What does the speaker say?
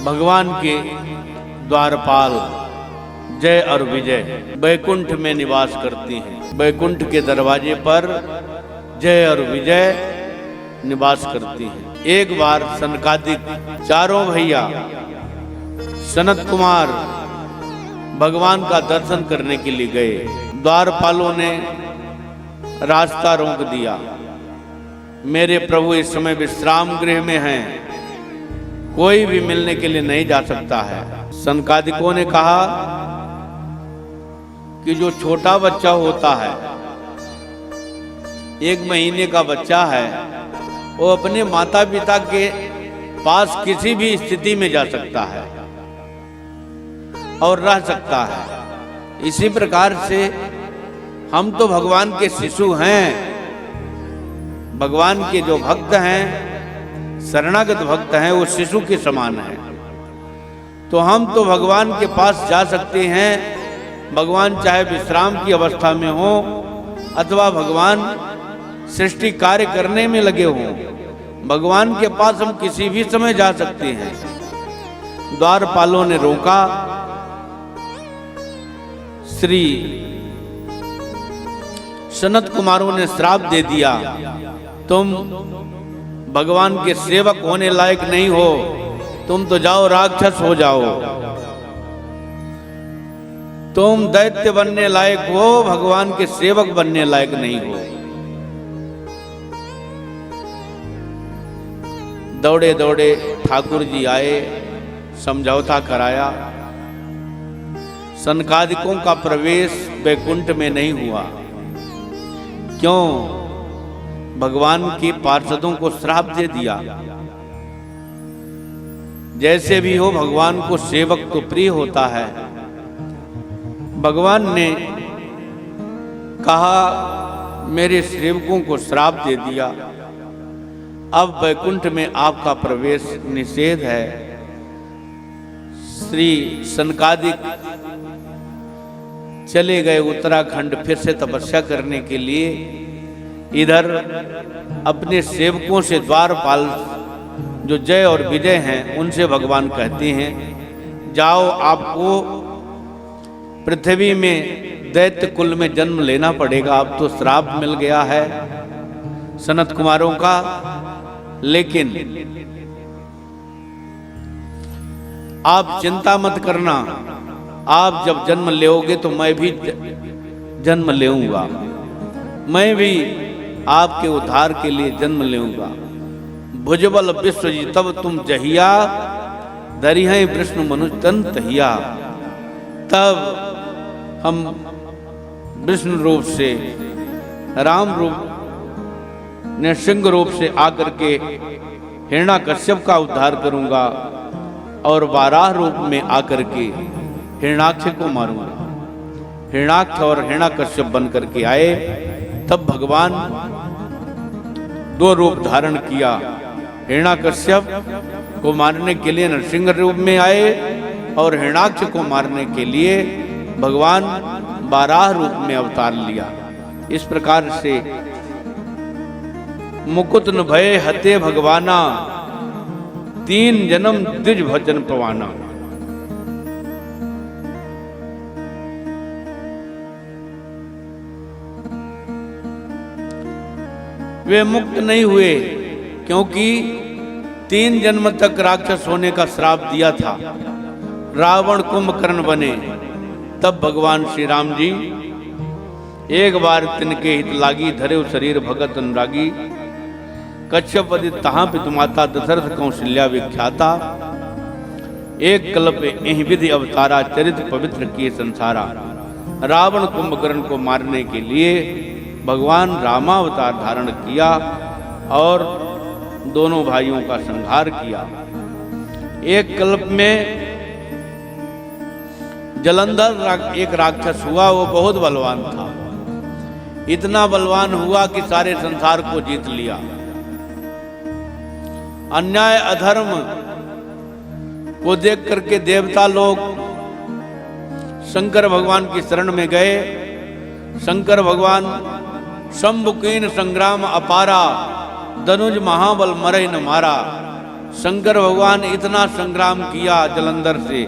भगवान के द्वारपाल जय और विजय बैकुंठ में निवास करती हैं। बैकुंठ के दरवाजे पर जय और विजय निवास करती हैं। एक बार सनकादिक चारों भैया सनत कुमार भगवान का दर्शन करने के लिए गए। द्वारपालों ने रास्ता रोक दिया। मेरे प्रभु इस समय विश्राम गृह में हैं, कोई भी मिलने के लिए नहीं जा सकता है। सनकादिकों ने कहा कि जो छोटा बच्चा होता है, 1 महीने का बच्चा है, वो अपने माता पिता के पास किसी भी स्थिति में जा सकता है और रह सकता है। इसी प्रकार से हम तो भगवान के शिशु हैं। भगवान के जो भक्त हैं, शरणागत भक्त हैं, वो शिशु के समान हैं। तो हम तो भगवान के पास जा सकते हैं। भगवान चाहे विश्राम की अवस्था में हो अथवा भगवान सृष्टि कार्य करने में लगे हों, भगवान के पास हम किसी भी समय जा सकते हैं। द्वारपालों ने रोका। श्री सनत कुमारों ने श्राप दे दिया, तुम भगवान के सेवक होने लायक नहीं हो, तुम तो जाओ राक्षस हो जाओ। तुम दैत्य बनने लायक हो, भगवान के सेवक बनने लायक नहीं हो। दौड़े दौड़े ठाकुर जी आए, समझौता कराया। सनकादिकों का प्रवेश बैकुंठ में नहीं हुआ। क्यों? भगवान के पार्षदों को श्राप दे दिया। जैसे भी हो, भगवान को सेवक तो प्रिय होता है। भगवान ने कहा मेरे सेवकों को श्राप दे दिया, अब बैकुंठ में आपका प्रवेश निषेध है। श्री सनकादिक चले गए उत्तराखंड फिर से तपस्या करने के लिए। इधर अपने सेवकों से, द्वारपाल जो जय और विजय हैं, उनसे भगवान कहते हैं जाओ, आपको पृथ्वी में दैत्य कुल में जन्म लेना पड़ेगा। अब तो श्राप मिल गया है सनत कुमारों का, लेकिन आप चिंता मत करना, आप जब जन्म लेओगे तो मैं भी जन्म लेऊंगा, मैं भी आपके उद्धार के लिए जन्म लेऊंगा। भुजबल विश्वजितव तुम जहिया, दरिहै विष्णु मनुज तन तहिया। तब हम विष्णु रूप से, राम रूप ने सिंह रूप से आकर के हिरण्याकश्यप का उद्धार करूंगा और वाराह रूप में आकर के हिरण्याक्ष को मारूंगा। हिरण्याक्ष और हिरण्याकश्यप बन करके आए। तब भगवान 2 रूप धारण किया। हिरण्याकश्यप को मारने के लिए नरसिंह रूप में आए और हिरण्याक्ष को मारने के लिए भगवान वाराह रूप में अवतार लिया। इस प्रकार से मुकुट न भय हते भगवाना, 3 जन्म द्विज भजन पवाना। वे मुक्त नहीं हुए, क्योंकि 3 जन्म तक राक्षस होने का श्राप दिया था। रावण कुंभकर्ण बने। तब भगवान श्री राम जी एक बार तिनके हित लागी, धरे शरीर भगत अनुरागी। कश्यप पति तहाँ पितुमाता, दशरथ कौशल्या विख्याता। एक कल्प एहि विधि अवतारा, चरित पवित्र किए संसारा। रावण कुंभकर्ण को मारने के लिए भगवान रामावतार धारण किया और दोनों भाइयों का संहार किया। एक कल्प में जलंधर एक राक्षस हुआ, वो बहुत बलवान था। इतना बलवान हुआ कि सारे संसार को जीत लिया। अन्याय अधर्म को देख करके देवता लोग शंकर भगवान की शरण में गए। शंकर भगवान शंभुकीन संग्राम अपारा, धनुज महाबल मरे न मारा। शंकर भगवान इतना संग्राम किया जलंधर से